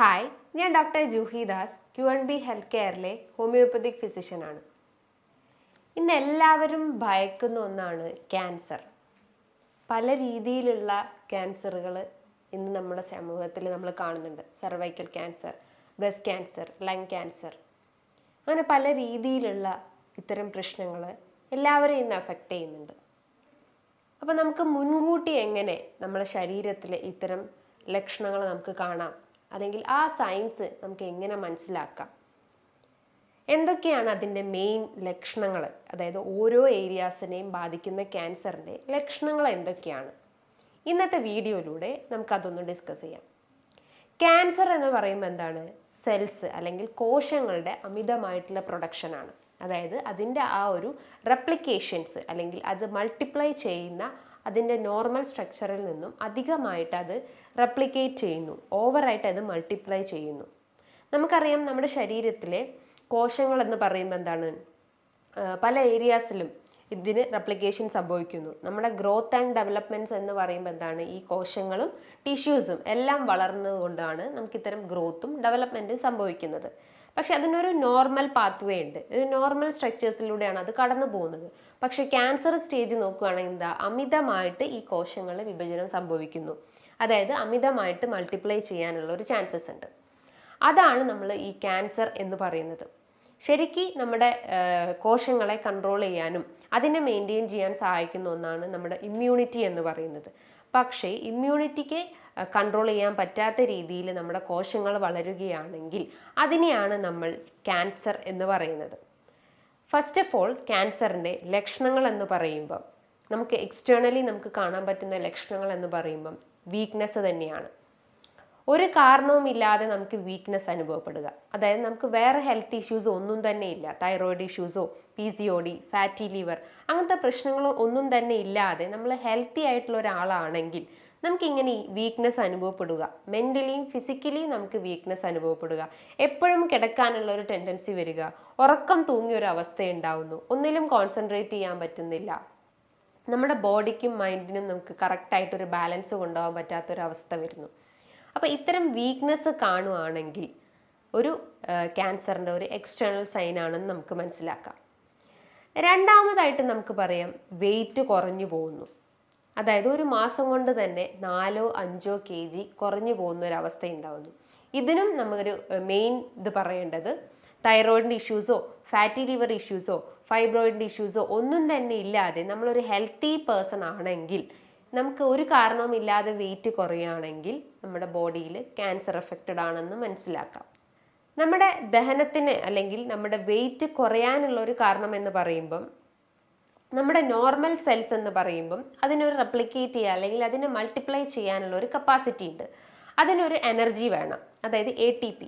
Hi, ഞാൻ doctor Juhi Das, QNB health കെയറിലെ homeopathic ഫിസിഷ്യനാണ്. ഇന്ന് എല്ലാവരും ഭയക്കുന്ന ഒന്നാണ് ക്യാൻസർ. പല രീതിയിലുള്ള ക്യാൻസറുകൾ ഇന്ന് നമ്മുടെ സമൂഹത്തിൽ നമ്മൾ കാണുന്നുണ്ട്. Cervical cancer, breast cancer, lung cancer, അങ്ങനെ പല രീതിയിലുള്ള ഇത്തരം പ്രശ്നങ്ങൾ എല്ലാവരെയും ഇന്ന് അഫക്റ്റ് ചെയ്യുന്നുണ്ട്. അപ്പോൾ നമുക്ക് മുൻകൂട്ടി എങ്ങനെ നമ്മുടെ ശരീരത്തിലെ ഇത്തരം ലക്ഷണങ്ങൾ നമുക്ക് കാണാം, അല്ലെങ്കിൽ ആ സയൻസ് നമുക്ക് എങ്ങനെ മനസ്സിലാക്കാം, എന്തൊക്കെയാണ് അതിൻ്റെ മെയിൻ ലക്ഷണങ്ങൾ, അതായത് ഓരോ ഏരിയാസിനെയും ബാധിക്കുന്ന ക്യാൻസറിൻ്റെ ലക്ഷണങ്ങൾ എന്തൊക്കെയാണ്, ഇന്നത്തെ വീഡിയോയിലൂടെ നമുക്കതൊന്ന് ഡിസ്കസ് ചെയ്യാം. ക്യാൻസർ എന്ന് പറയുമ്പോൾ എന്താണ്? സെൽസ് അല്ലെങ്കിൽ കോശങ്ങളുടെ അമിതമായിട്ടുള്ള പ്രൊഡക്ഷനാണ്. അതായത് അതിൻ്റെ ആ ഒരു റെപ്ലിക്കേഷൻസ് അല്ലെങ്കിൽ അത് മൾട്ടിപ്ലൈ ചെയ്യുന്ന അതിൻ്റെ നോർമൽ സ്ട്രക്ചറിൽ നിന്നും അധികമായിട്ട് അത് റെപ്ലിക്കേറ്റ് ചെയ്യുന്നു, ഓവറായിട്ട് അത് മൾട്ടിപ്ലൈ ചെയ്യുന്നു. നമുക്കറിയാം നമ്മുടെ ശരീരത്തിലെ കോശങ്ങൾ എന്ന് പറയുമ്പോൾ എന്താണ്, പല ഏരിയാസിലും ഇതിന് റെപ്ലിക്കേഷൻ സംഭവിക്കുന്നു. നമ്മുടെ ഗ്രോത്ത് ആൻഡ് ഡെവലപ്മെൻറ്റ്സ് എന്ന് പറയുമ്പോൾ എന്താണ്, ഈ കോശങ്ങളും ടിഷ്യൂസും എല്ലാം വളർന്നുകൊണ്ടാണ് നമുക്ക് ഇത്തരം ഗ്രോത്തും ഡെവലപ്മെൻറ്റും സംഭവിക്കുന്നത്. പക്ഷെ അതിനൊരു നോർമൽ പാത്വേ ഉണ്ട്, ഒരു നോർമൽ സ്ട്രക്ചേഴ്സിലൂടെയാണ് അത് കടന്നു പോകുന്നത്. പക്ഷെ ക്യാൻസർ സ്റ്റേജ് നോക്കുകയാണെങ്കിൽ എന്താ, അമിതമായിട്ട് ഈ കോശങ്ങളുടെ വിഭജനം സംഭവിക്കുന്നു. അതായത് അമിതമായിട്ട് മൾട്ടിപ്ലൈ ചെയ്യാനുള്ള ഒരു ചാൻസസ് ഉണ്ട്. അതാണ് നമ്മൾ ഈ ക്യാൻസർ എന്ന് പറയുന്നത്. ശരിക്കും നമ്മുടെ കോശങ്ങളെ കൺട്രോൾ ചെയ്യാനും അതിനെ മെയിൻറ്റെയിൻ ചെയ്യാൻ സഹായിക്കുന്ന ഒന്നാണ് നമ്മുടെ ഇമ്മ്യൂണിറ്റി എന്ന് പറയുന്നത്. പക്ഷേ ഇമ്മ്യൂണിറ്റിക്ക് കൺട്രോൾ ചെയ്യാൻ പറ്റാത്ത രീതിയിൽ നമ്മുടെ കോശങ്ങൾ വളരുകയാണെങ്കിൽ അതിനെയാണ് നമ്മൾ ക്യാൻസർ എന്ന് പറയുന്നത്. ഫസ്റ്റ് ഓഫ് ഓൾ, ക്യാൻസറിൻ്റെ ലക്ഷണങ്ങൾ എന്ന് പറയുമ്പം നമുക്ക് എക്സ്റ്റേണലി നമുക്ക് കാണാൻ പറ്റുന്ന ലക്ഷണങ്ങൾ എന്ന് പറയുമ്പം വീക്ക്നെസ് തന്നെയാണ്. ഒരു കാരണവുമില്ലാതെ നമുക്ക് വീക്ക്നെസ് അനുഭവപ്പെടുക, അതായത് നമുക്ക് വേറെ ഹെൽത്ത് ഇഷ്യൂസ് ഒന്നും തന്നെ ഇല്ല, തൈറോയിഡ് ഇഷ്യൂസോ PCOD, ഫാറ്റി ലിവർ, അങ്ങനത്തെ പ്രശ്നങ്ങളോ ഒന്നും തന്നെ ഇല്ലാതെ നമ്മൾ ഹെൽത്തി ആയിട്ടുള്ള ഒരാളാണെങ്കിൽ നമുക്കിങ്ങനെ വീക്ക്നെസ് അനുഭവപ്പെടുക, മെൻ്റലിയും ഫിസിക്കലിയും നമുക്ക് വീക്ക്നെസ് അനുഭവപ്പെടുക, എപ്പോഴും കിടക്കാനുള്ള ഒരു ടെൻഡൻസി വരിക, ഉറക്കം തൂങ്ങിയ ഒരു അവസ്ഥ ഉണ്ടാവുന്നു, ഒന്നിലും കോൺസെൻട്രേറ്റ് ചെയ്യാൻ പറ്റുന്നില്ല, നമ്മുടെ ബോഡിക്കും മൈൻഡിനും നമുക്ക് കറക്റ്റായിട്ടൊരു ബാലൻസ് കൊണ്ടുപോകാൻ പറ്റാത്തൊരവസ്ഥ വരുന്നു. അപ്പോൾ ഇത്തരം വീക്ക്നെസ് കാണുകയാണെങ്കിൽ ഒരു ക്യാൻസറിൻ്റെ ഒരു എക്സ്റ്റേണൽ സൈൻ ആണെന്ന് നമുക്ക് മനസ്സിലാക്കാം. രണ്ടാമതായിട്ട് നമുക്ക് പറയാം, വെയിറ്റ് കുറഞ്ഞു പോകുന്നു. അതായത് ഒരു മാസം കൊണ്ട് തന്നെ 4-5 kg കുറഞ്ഞു പോകുന്ന ഒരു അവസ്ഥ ഉണ്ടാവുന്നു. ഇതിനും നമുക്കൊരു മെയിൻ ഇത് പറയേണ്ടത്, തൈറോയിഡിൻ്റെ ഇഷ്യൂസോ ഫാറ്റി ലിവർ ഇഷ്യൂസോ ഫൈബ്രോയിഡിൻ്റെ ഇഷ്യൂസോ ഒന്നും തന്നെ ഇല്ലാതെ നമ്മളൊരു ഹെൽത്തി പേഴ്സൺ ആണെങ്കിൽ, നമുക്ക് ഒരു കാരണവും ഇല്ലാതെ വെയിറ്റ് കുറയുകയാണെങ്കിൽ നമ്മുടെ ബോഡിയിൽ ക്യാൻസർ എഫക്റ്റഡ് ആണെന്ന് മനസ്സിലാക്കാം. നമ്മുടെ ദഹനത്തിന് അല്ലെങ്കിൽ നമ്മുടെ വെയിറ്റ് കുറയാനുള്ള ഒരു കാരണം എന്ന് പറയുമ്പം, നമ്മുടെ നോർമൽ സെൽസ് എന്ന് പറയുമ്പം അതിനൊരു റെപ്ലിക്കേറ്റ് ചെയ്യുക അല്ലെങ്കിൽ അതിനെ മൾട്ടിപ്ലൈ ചെയ്യാനുള്ള ഒരു കപ്പാസിറ്റി ഉണ്ട്. അതിനൊരു എനർജി വേണം, അതായത് ATP.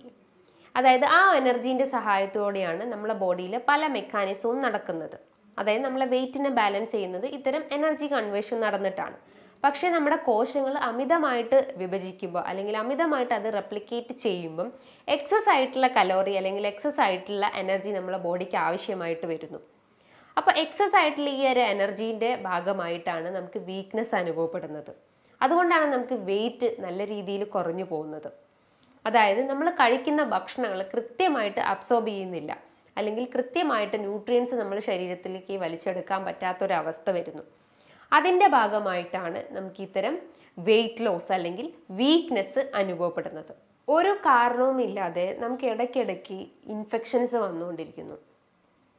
അതായത് ആ എനർജീൻ്റെ സഹായത്തോടെയാണ് നമ്മളെ ബോഡിയിൽ പല മെക്കാനിസവും നടക്കുന്നത്. അതായത് നമ്മളെ വെയിറ്റിനെ ബാലൻസ് ചെയ്യുന്നത് ഇത്തരം എനർജി കൺവേർഷൻ നടന്നിട്ടാണ്. പക്ഷേ നമ്മുടെ കോശങ്ങൾ അമിതമായിട്ട് വിഭജിക്കുമ്പോൾ അല്ലെങ്കിൽ അമിതമായിട്ട് അത് റെപ്ലിക്കേറ്റ് ചെയ്യുമ്പം എക്സസ് ആയിട്ടുള്ള കലോറി അല്ലെങ്കിൽ എക്സസ് ആയിട്ടുള്ള എനർജി നമ്മളെ ബോഡിക്ക് ആവശ്യമായിട്ട് വരുന്നു. അപ്പോൾ എക്സസ് ആയിട്ടുള്ള ഈ ഒരു എനർജീൻ്റെ ഭാഗമായിട്ടാണ് നമുക്ക് വീക്ക്നെസ് അനുഭവപ്പെടുന്നത്. അതുകൊണ്ടാണ് നമുക്ക് വെയിറ്റ് നല്ല രീതിയിൽ കുറഞ്ഞു പോകുന്നത്. അതായത് നമ്മൾ കഴിക്കുന്ന ഭക്ഷണങ്ങൾ കൃത്യമായിട്ട് അബ്സോർബ് ചെയ്യുന്നില്ല, അല്ലെങ്കിൽ കൃത്യമായിട്ട് ന്യൂട്രിയൻസ് നമ്മുടെ ശരീരത്തിലേക്ക് വലിച്ചെടുക്കാൻ പറ്റാത്തൊരവസ്ഥ വരുന്നു. അതിൻ്റെ ഭാഗമായിട്ടാണ് നമുക്ക് ഇത്തരം വെയിറ്റ് ലോസ് അല്ലെങ്കിൽ വീക്ക്നെസ് അനുഭവപ്പെടുന്നത്. ഒരു കാരണവുമില്ലാതെ നമുക്ക് ഇടയ്ക്കിടയ്ക്ക് ഇൻഫെക്ഷൻസ് വന്നുകൊണ്ടിരിക്കുന്നു.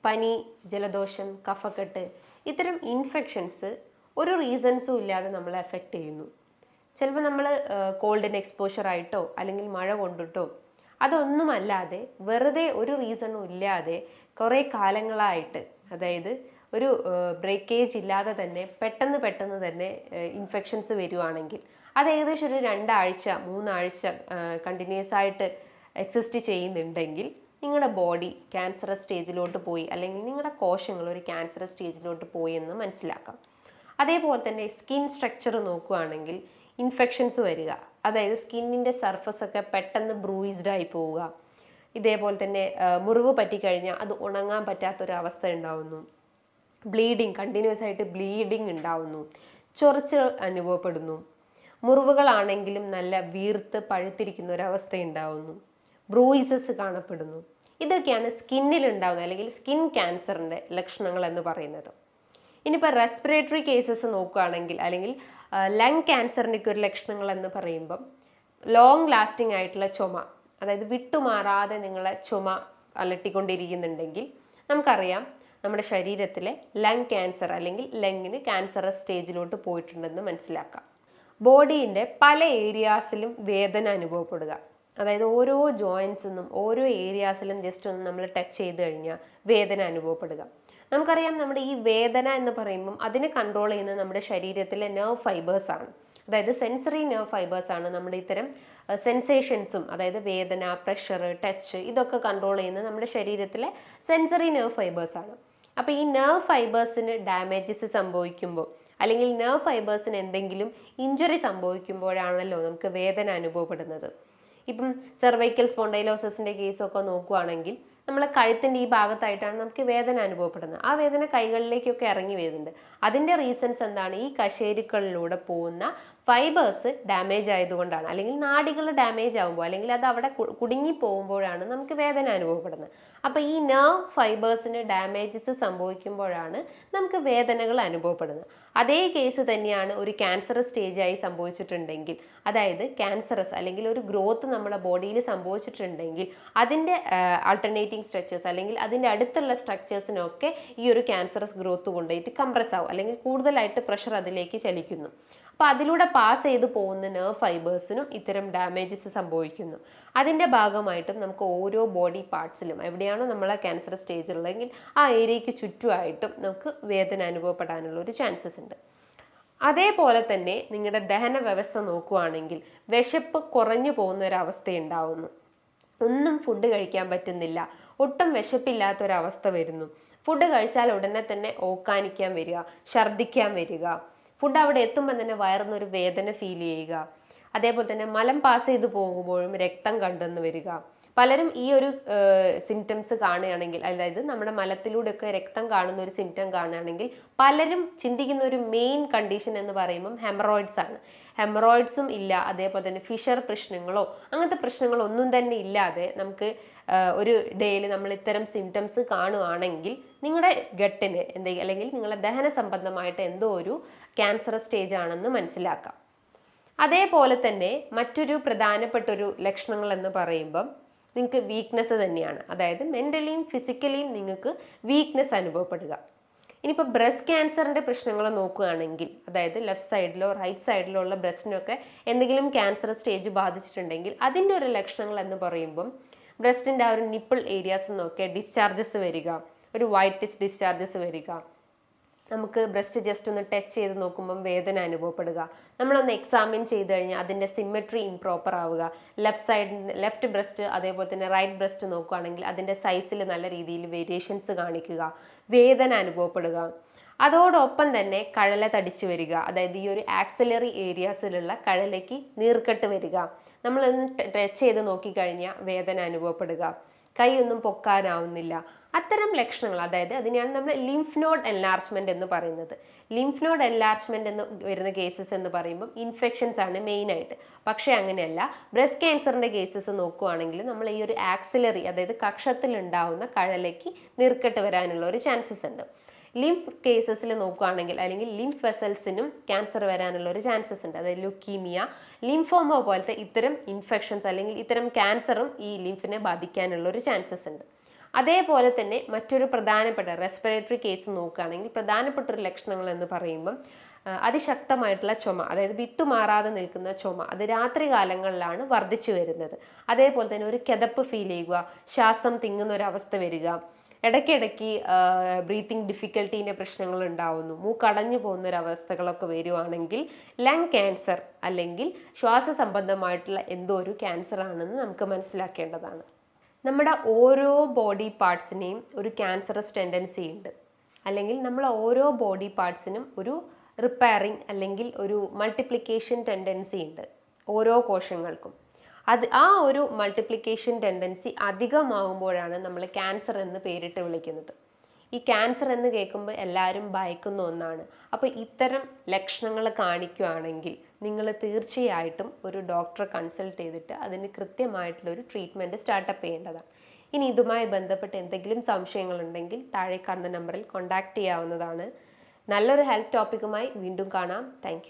പനി, ജലദോഷം, കഫക്കെട്ട്, ഇത്തരം ഇൻഫെക്ഷൻസ് ഒരു റീസൺസും ഇല്ലാതെ നമ്മളെ എഫക്റ്റ് ചെയ്യുന്നു. ചിലപ്പോൾ നമ്മൾ കോൾഡിന് എക്സ്പോഷർ ആയിട്ടോ അല്ലെങ്കിൽ മഴ കൊണ്ടിട്ടോ അതൊന്നുമല്ലാതെ വെറുതെ ഒരു റീസണും ഇല്ലാതെ കുറേ കാലങ്ങളായിട്ട്, അതായത് ഒരു ബ്രേക്കേജ് ഇല്ലാതെ തന്നെ പെട്ടെന്ന് തന്നെ ഇൻഫെക്ഷൻസ് വരുവാണെങ്കിൽ അത് ഏകദേശം ഒരു 2 ആഴ്ച 3 ആഴ്ച കണ്ടിന്യൂസ് ആയിട്ട് എക്സിസ്റ്റ് ചെയ്യുന്നുണ്ടെങ്കിൽ നിങ്ങളുടെ ബോഡി ക്യാൻസറസ് സ്റ്റേജിലോട്ട് പോയി, അല്ലെങ്കിൽ നിങ്ങളുടെ കോശങ്ങൾ ഒരു ക്യാൻസറസ് സ്റ്റേജിലോട്ട് പോയി എന്ന് മനസ്സിലാക്കാം. അതേപോലെ തന്നെ സ്കിൻ സ്ട്രക്ചർ നോക്കുകയാണെങ്കിൽ ഇൻഫെക്ഷൻസ് വരിക, അതായത് സ്കിന്നിൻ്റെ സർഫസ് ഒക്കെ പെട്ടെന്ന് ബ്രൂയിസ്ഡ് ആയി പോവുക, ഇതേപോലെ തന്നെ മുറിവ് പറ്റിക്കഴിഞ്ഞാൽ അത് ഉണങ്ങാൻ പറ്റാത്തൊരവസ്ഥ ഉണ്ടാവുന്നു, ബ്ലീഡിങ്, കണ്ടിന്യൂസ് ആയിട്ട് ബ്ലീഡിങ് ഉണ്ടാവുന്നു, ചൊറിച്ചിൽ അനുഭവപ്പെടുന്നു, മുറിവുകളാണെങ്കിലും നല്ല വീർത്ത് പഴുത്തിരിക്കുന്ന ഒരവസ്ഥ ഉണ്ടാവുന്നു. ബ്രൂയിസസ് കാണപ്പെടുന്നു. ഇതൊക്കെയാണ് സ്കിന്നിൽ ഉണ്ടാകുന്ന അല്ലെങ്കിൽ സ്കിൻ ക്യാൻസറിൻ്റെ ലക്ഷണങ്ങൾ എന്ന് പറയുന്നത്. ഇനിയിപ്പോൾ റെസ്പിറേറ്ററി കേസസ് നോക്കുകയാണെങ്കിൽ അല്ലെങ്കിൽ ലങ് ക്യാൻസറിൻ്റെയൊക്കെ ഒരു ലക്ഷണങ്ങൾ എന്ന് പറയുമ്പം ലോങ് ലാസ്റ്റിംഗ് ആയിട്ടുള്ള ചുമ, അതായത് വിട്ടുമാറാതെ നിങ്ങളെ ചുമ അലട്ടിക്കൊണ്ടിരിക്കുന്നുണ്ടെങ്കിൽ നമുക്കറിയാം നമ്മുടെ ശരീരത്തിലെ ലങ് ക്യാൻസർ അല്ലെങ്കിൽ ലങ്ങിന് ക്യാൻസറസ് സ്റ്റേജിലോട്ട് പോയിട്ടുണ്ടെന്ന് മനസ്സിലാക്കാം. ബോഡീൻ്റെ പല ഏരിയാസിലും വേദന അനുഭവപ്പെടുക, അതായത് ഓരോ ജോയിൻസിനും ഓരോ ഏരിയാസിലും ജസ്റ്റ് ഒന്ന് നമ്മൾ ടച്ച് ചെയ്ത് കഴിഞ്ഞാൽ വേദന അനുഭവപ്പെടുക. നമുക്കറിയാം നമ്മുടെ ഈ വേദന എന്ന് പറയുമ്പം അതിനെ കൺട്രോൾ ചെയ്യുന്നത് നമ്മുടെ ശരീരത്തിലെ നെർവ് ഫൈബേഴ്സ് ആണ്. അതായത് സെൻസറി നെർവ് ഫൈബേഴ്സ് ആണ് നമ്മുടെ ഇത്തരം സെൻസേഷൻസും, അതായത് വേദന, പ്രഷർ, ടച്ച്, ഇതൊക്കെ കൺട്രോൾ ചെയ്യുന്നത് നമ്മുടെ ശരീരത്തിലെ സെൻസറി നെർവ് ഫൈബേഴ്സ് ആണ്. അപ്പോൾ ഈ നെർവ് ഫൈബേഴ്സിന് ഡാമേജസ് സംഭവിക്കുമ്പോൾ അല്ലെങ്കിൽ നെർവ് ഫൈബേഴ്സിന് എന്തെങ്കിലും ഇഞ്ചുറി സംഭവിക്കുമ്പോഴാണല്ലോ നമുക്ക് വേദന അനുഭവപ്പെടുന്നത്. ഇപ്പം സെർവൈക്കൽ സ്പോണ്ടൈലോസിന്റെ കേസൊക്കെ നോക്കുകയാണെങ്കിൽ നമ്മളെ കഴുത്തിൻ്റെ ഈ ഭാഗത്തായിട്ടാണ് നമുക്ക് വേദന അനുഭവപ്പെടുന്നത്. ആ വേദന കൈകളിലേക്കൊക്കെ ഇറങ്ങി വരുന്നുണ്ട്. അതിൻ്റെ റീസൺസ് എന്താണ്? ഈ കശേരുക്കളിലൂടെ പോകുന്ന ഫൈബേഴ്സ് ഡാമേജ് ആയതുകൊണ്ടാണ്, അല്ലെങ്കിൽ നാഡികൾ ഡാമേജ് ആകുമ്പോൾ അല്ലെങ്കിൽ അത് അവിടെ കുടുങ്ങി പോകുമ്പോഴാണ് നമുക്ക് വേദന അനുഭവപ്പെടുന്നത്. അപ്പോൾ ഈ നെർവ് ഫൈബേഴ്സിന് ഡാമേജസ് സംഭവിക്കുമ്പോഴാണ് നമുക്ക് വേദനകൾ അനുഭവപ്പെടുന്നത്. അതേ കേസ് തന്നെയാണ് ഒരു ക്യാൻസർ സ്റ്റേജായി സംഭവിച്ചിട്ടുണ്ടെങ്കിൽ, അതായത് ക്യാൻസറസ് അല്ലെങ്കിൽ ഒരു ഗ്രോത്ത് നമ്മുടെ ബോഡിയിൽ സംഭവിച്ചിട്ടുണ്ടെങ്കിൽ അതിൻ്റെ ആൾട്ടർനേറ്റിംഗ് സ്ട്രക്ചേഴ്സ് അല്ലെങ്കിൽ അതിൻ്റെ അടുത്തുള്ള സ്ട്രക്ചേഴ്സിനൊക്കെ ഈ ഒരു ക്യാൻസറസ് ഗ്രോത്ത് കൊണ്ടുപോയിട്ട് കംപ്രസ് ആവും, അല്ലെങ്കിൽ കൂടുതലായിട്ട് പ്രഷർ അതിലേക്ക് ചലിക്കുന്നു. അപ്പോൾ അതിലൂടെ പാസ് ചെയ്ത് പോകുന്ന നെർവ് ഫൈബേഴ്സിനും ഇത്തരം ഡാമേജസ് സംഭവിക്കുന്നു. അതിൻ്റെ ഭാഗമായിട്ടും നമുക്ക് ഓരോ ബോഡി പാർട്സിലും എവിടെയാണോ നമ്മളെ ക്യാൻസർ സ്റ്റേജിലുള്ളതെങ്കിൽ ആ ഏരിയയ്ക്ക് ചുറ്റുമായിട്ടും നമുക്ക് വേദന അനുഭവപ്പെടാനുള്ള ഒരു ചാൻസസ് ഉണ്ട്. അതേപോലെ തന്നെ നിങ്ങളുടെ ദഹന വ്യവസ്ഥ നോക്കുകയാണെങ്കിൽ വിശപ്പ് കുറഞ്ഞു പോകുന്ന ഒരവസ്ഥ ഉണ്ടാവുന്നു. ഒന്നും ഫുഡ് കഴിക്കാൻ പറ്റുന്നില്ല, ഒട്ടും വിശപ്പില്ലാത്തൊരവസ്ഥ വരുന്നു. ഫുഡ് കഴിച്ചാൽ ഉടനെ തന്നെ ഓക്കാനിക്കാൻ വരിക, ഛർദ്ദിക്കാൻ വരിക, ഫുഡ് അവിടെ എത്തുമ്പോൾ തന്നെ വയറിനൊരു വേദന ഫീൽ ചെയ്യുക. അതേപോലെ തന്നെ മലം പാസ് ചെയ്ത് പോകുമ്പോഴും രക്തം കണ്ടെന്ന് വരിക. പലരും ഈ ഒരു സിംറ്റംസ് കാണുകയാണെങ്കിൽ, അതായത് നമ്മുടെ മലത്തിലൂടെയൊക്കെ രക്തം കാണുന്ന ഒരു സിംറ്റം കാണുകയാണെങ്കിൽ പലരും ചിന്തിക്കുന്ന ഒരു മെയിൻ കണ്ടീഷൻ എന്ന് പറയുമ്പം ഹെമറോയിഡ്സ് ആണ്. ഹെമറോയിഡ്സും ഇല്ല, അതേപോലെ തന്നെ ഫിഷർ പ്രശ്നങ്ങളോ അങ്ങനത്തെ പ്രശ്നങ്ങളോ ഒന്നും തന്നെ ഇല്ലാതെ നമുക്ക് ഒരു ഡേയിൽ നമ്മൾ ഇത്തരം സിംറ്റംസ് കാണുകയാണെങ്കിൽ നിങ്ങളുടെ ഗട്ടിന് എന്തെങ്കിലും അല്ലെങ്കിൽ നിങ്ങളുടെ ദഹന സംബന്ധമായിട്ട് എന്തോ ഒരു ക്യാൻസർ സ്റ്റേജ് ആണെന്ന് മനസ്സിലാക്കാം. അതേപോലെ തന്നെ മറ്റൊരു പ്രധാനപ്പെട്ടൊരു ലക്ഷണങ്ങൾ എന്ന് പറയുമ്പം നിങ്ങൾക്ക് വീക്ക്നെസ് തന്നെയാണ്. അതായത് മെൻ്റലിയും ഫിസിക്കലിയും നിങ്ങൾക്ക് വീക്ക്നെസ് അനുഭവപ്പെടുക. ഇനിയിപ്പോൾ ബ്രസ്റ്റ് ക്യാൻസറിൻ്റെ പ്രശ്നങ്ങൾ നോക്കുകയാണെങ്കിൽ, അതായത് ലെഫ്റ്റ് സൈഡിലോ റൈറ്റ് സൈഡിലോ ഉള്ള ബ്രസ്റ്റിനൊക്കെ എന്തെങ്കിലും ക്യാൻസർ സ്റ്റേജ് ബാധിച്ചിട്ടുണ്ടെങ്കിൽ അതിൻ്റെ ഒരു ലക്ഷണങ്ങൾ എന്ന് പറയുമ്പം ബ്രസ്റ്റിൻ്റെ ആ ഒരു നിപ്പിൾ ഏരിയാസ് നിന്നൊക്കെ ഡിസ്ചാർജസ് വരിക, ഒരു വൈറ്റിഷ് ഡിസ്ചാർജസ് വരിക, നമുക്ക് ബ്രസ്റ്റ് ജസ്റ്റ് ഒന്ന് ടച്ച് ചെയ്ത് നോക്കുമ്പം വേദന അനുഭവപ്പെടുക, നമ്മളൊന്ന് എക്സാമിൻ ചെയ്ത് കഴിഞ്ഞാൽ അതിൻ്റെ സിമെട്രി ഇംപ്രോപ്പർ ആവുക, ലെഫ്റ്റ് ബ്രസ്റ്റ് അതേപോലെ തന്നെ റൈറ്റ് ബ്രസ്റ്റ് നോക്കുകയാണെങ്കിൽ അതിൻ്റെ സൈസിൽ നല്ല രീതിയിൽ വേരിയേഷൻസ് കാണിക്കുക, വേദന അനുഭവപ്പെടുക. അതോടൊപ്പം തന്നെ കഴല തടിച്ചു വരിക, അതായത് ഈ ഒരു ആക്സിലറി ഏരിയാസിലുള്ള കഴലയ്ക്ക് നീർക്കെട്ട് വരിക, നമ്മളൊന്ന് ടച്ച് ചെയ്ത് നോക്കിക്കഴിഞ്ഞാൽ വേദന അനുഭവപ്പെടുക, കൈയൊന്നും പൊക്കാനാവുന്നില്ല. അത്തരം ലക്ഷണങ്ങൾ, അതായത് അതിനെയാണ് നമ്മൾ ലിംഫ് നോഡ് എൻലാർജ്മെന്റ് എന്ന് പറയുന്നത്. ലിംഫ് നോഡ് എൻലാർജ്മെന്റ് എന്ന് വരുന്ന കേസസ് എന്ന് പറയുമ്പോൾ ഇൻഫെക്ഷൻസ് ആണ് മെയിൻ ആയിട്ട്. പക്ഷേ അങ്ങനെയല്ല, ബ്രസ്റ്റ് ക്യാൻസറിന്റെ കേസസ് നോക്കുകയാണെങ്കിൽ നമ്മൾ ഈ ഒരു ആക്സിലറി, അതായത് കക്ഷത്തിൽ ഉണ്ടാവുന്ന കഴലയ്ക്ക് നീർക്കെട്ട് വരാനുള്ള ഒരു ചാൻസസ് ഉണ്ട്. ലിംഫ് കേസസിൽ നോക്കുകയാണെങ്കിൽ അല്ലെങ്കിൽ ലിംഫ് വെസൽസിനും ക്യാൻസർ വരാനുള്ള ഒരു ചാൻസസ് ഉണ്ട്. അതായത് ലുക്കീമിയ, ലിംഫോമ പോലത്തെ ഇത്തരം ഇൻഫെക്ഷൻസ് അല്ലെങ്കിൽ ഇത്തരം ക്യാൻസറും ഈ ലിംഫിനെ ബാധിക്കാനുള്ള ഒരു ചാൻസസ് ഉണ്ട്. അതേപോലെ തന്നെ മറ്റൊരു പ്രധാനപ്പെട്ട റെസ്പിറേറ്ററി കേസ് നോക്കുകയാണെങ്കിൽ പ്രധാനപ്പെട്ട ഒരു ലക്ഷണങ്ങൾ എന്ന് പറയുമ്പം അതിശക്തമായിട്ടുള്ള ചുമ, അതായത് വിട്ടുമാറാതെ നിൽക്കുന്ന ചുമ, അത് രാത്രി കാലങ്ങളിലാണ് വർദ്ധിച്ചു വരുന്നത്. അതേപോലെ തന്നെ ഒരു കിതപ്പ് ഫീൽ ചെയ്യുക, ശ്വാസം തിങ്ങുന്ന ഒരു അവസ്ഥ വരിക, ഇടയ്ക്കിടയ്ക്ക് ബ്രീത്തിങ് ഡിഫിക്കൽട്ടീൻ്റെ പ്രശ്നങ്ങൾ ഉണ്ടാവുന്നു, മൂക്കടഞ്ഞു പോകുന്ന ഒരു അവസ്ഥകളൊക്കെ വരുവാണെങ്കിൽ ലങ് ക്യാൻസർ അല്ലെങ്കിൽ ശ്വാസ സംബന്ധമായിട്ടുള്ള എന്തോ ഒരു ക്യാൻസർ ആണെന്ന് നമുക്ക് മനസ്സിലാക്കേണ്ടതാണ്. നമ്മുടെ ഓരോ ബോഡി പാർട്സിനെയും ഒരു ക്യാൻസറസ് ടെൻഡൻസി ഉണ്ട്, അല്ലെങ്കിൽ നമ്മൾ ഓരോ ബോഡി പാർട്സിനും ഒരു റിപ്പയറിങ് അല്ലെങ്കിൽ ഒരു മൾട്ടിപ്ലിക്കേഷൻ ടെൻഡൻസി ഉണ്ട് ഓരോ കോശങ്ങൾക്കും. ആ ഒരു മൾട്ടിപ്ലിക്കേഷൻ ടെൻഡൻസി അധികമാകുമ്പോഴാണ് നമ്മൾ ക്യാൻസർ എന്ന് പേരിട്ട് വിളിക്കുന്നത്. ഈ ക്യാൻസർ എന്ന് കേൾക്കുമ്പോൾ എല്ലാവരും ഭയക്കുന്ന ഒന്നാണ്. അപ്പോൾ ഇത്തരം ലക്ഷണങ്ങൾ കാണിക്കുകയാണെങ്കിൽ നിങ്ങൾ തീർച്ചയായിട്ടും ഒരു ഡോക്ടറെ കൺസൾട്ട് ചെയ്തിട്ട് അതിന് കൃത്യമായിട്ടുള്ളൊരു ട്രീറ്റ്മെൻറ്റ് സ്റ്റാർട്ടപ്പ് ചെയ്യേണ്ടതാണ്. ഇനി ഇതുമായി ബന്ധപ്പെട്ട് എന്തെങ്കിലും സംശയങ്ങളുണ്ടെങ്കിൽ താഴെ കാണുന്ന നമ്പറിൽ കോൺടാക്റ്റ് ചെയ്യാവുന്നതാണ്. നല്ലൊരു ഹെൽത്ത് ടോപ്പിക്കുമായി വീണ്ടും കാണാം. താങ്ക്